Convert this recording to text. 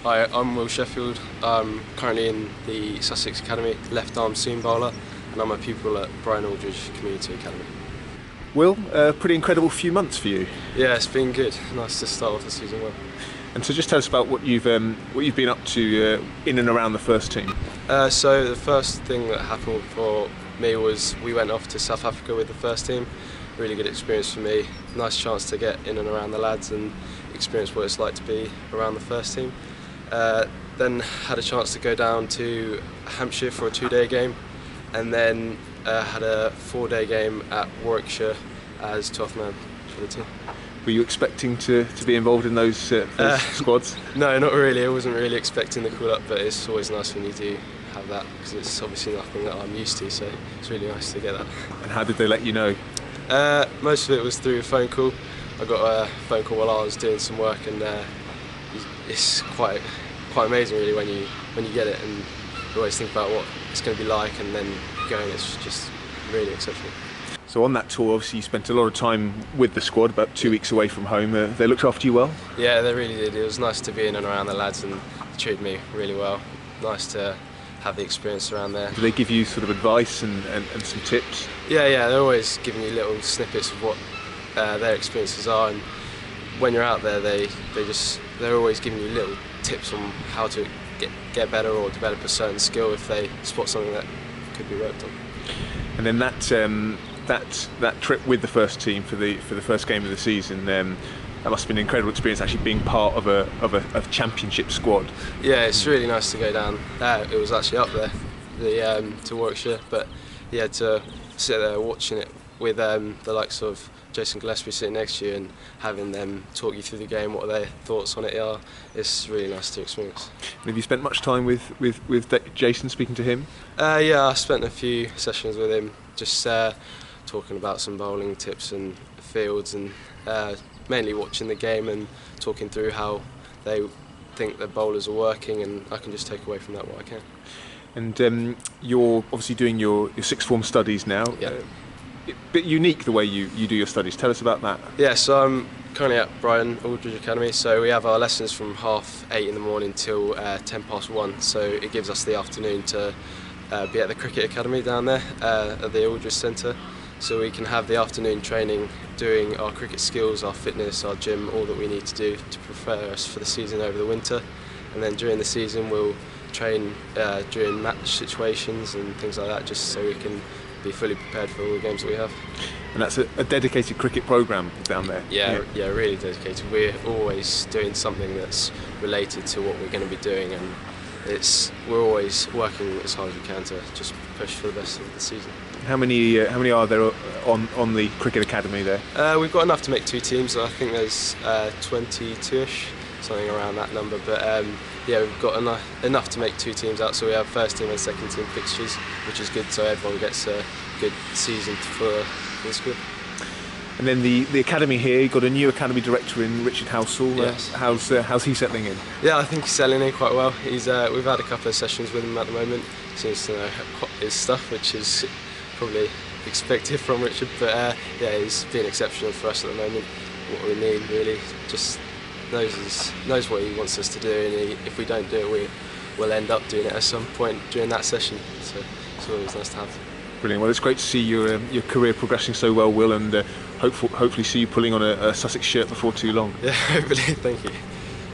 Hi, I'm Will Sheffield. I'm currently in the Sussex Academy, left arm seam bowler, and I'm a pupil at Brighton Aldridge Community Academy. Will, pretty incredible few months for you. Yeah, it's been good. Nice to start off the season well. And so just tell us about what you've been up to in and around the first team. So the first thing that happened for me was we went off to South Africa with the first team. Really good experience for me. Nice chance to get in and around the lads and experience what it's like to be around the first team. Then had a chance to go down to Hampshire for a 2-day game, and then had a 4-day game at Warwickshire as 12th man for the team. Were you expecting to be involved in those squads? No, not really. I wasn't really expecting the call up, but it's always nice when you do have that, because it's obviously nothing that I'm used to, so it's really nice to get that. And how did they let you know? Most of it was through a phone call. I got a phone call while I was doing some work, and it's quite amazing really when you get it, and you always think about what it's going to be like, and then going, it's just really exceptional. So on that tour, obviously you spent a lot of time with the squad, about 2 weeks away from home. They looked after you well? Yeah, they really did. It was nice to be in and around the lads, and they treated me really well. Nice to have the experience around there. Do they give you sort of advice and some tips? Yeah, they're always giving you little snippets of what their experiences are, and when you're out there, they're always giving you little tips on how to get better or develop a certain skill if they spot something that could be worked on. And then that trip with the first team for the first game of the season, that must have been an incredible experience, actually being part of a championship squad. Yeah, it's really nice to go down. It was actually up there, to Warwickshire, but yeah, to sit there watching it with the likes of Jason Gillespie sitting next to you and having them talk you through the game, what their thoughts on it are, it's really nice to experience. And have you spent much time with Jason, speaking to him? Yeah, I spent a few sessions with him, just talking about some bowling tips and fields, and mainly watching the game and talking through how they think the bowlers are working, and I can just take away from that what I can. And you're obviously doing your sixth form studies now. Yeah. A bit unique the way you do your studies. Tell us about that. Yeah, so I'm currently at Brighton Aldridge Academy, so we have our lessons from 8:30 in the morning till 1:10, so it gives us the afternoon to be at the Cricket Academy down there at the Aldridge Centre, so we can have the afternoon training, doing our cricket skills, our fitness, our gym, all that we need to do to prepare us for the season over the winter. And then during the season we'll train during match situations and things like that, just so we can be fully prepared for all the games that we have. And that's a dedicated cricket programme down there? Yeah, really dedicated. We're always doing something that's related to what we're going to be doing, and we're always working as hard as we can to just push for the best of the season. How many are there on the Cricket Academy there? We've got enough to make 2 teams. I think there's 22ish, something around that number. But yeah, we've got enough to make 2 teams out. So we have first team and second team fixtures, which is good. So everyone gets a good season for the school. And then the academy here, you've got a new academy director in Richard Housel. Yes. How's he settling in? Yeah, I think he's settling in quite well. We've had a couple of sessions with him at the moment. Seems to know his stuff, which is probably expected from Richard. But yeah, he's been exceptional for us at the moment. What we need really, just knows what he wants us to do, and if we don't do it, we'll end up doing it at some point during that session. So it's always nice to have. Brilliant. Well, it's great to see your career progressing so well, Will, and hopefully see you pulling on a Sussex shirt before too long. Yeah, hopefully. Thank you.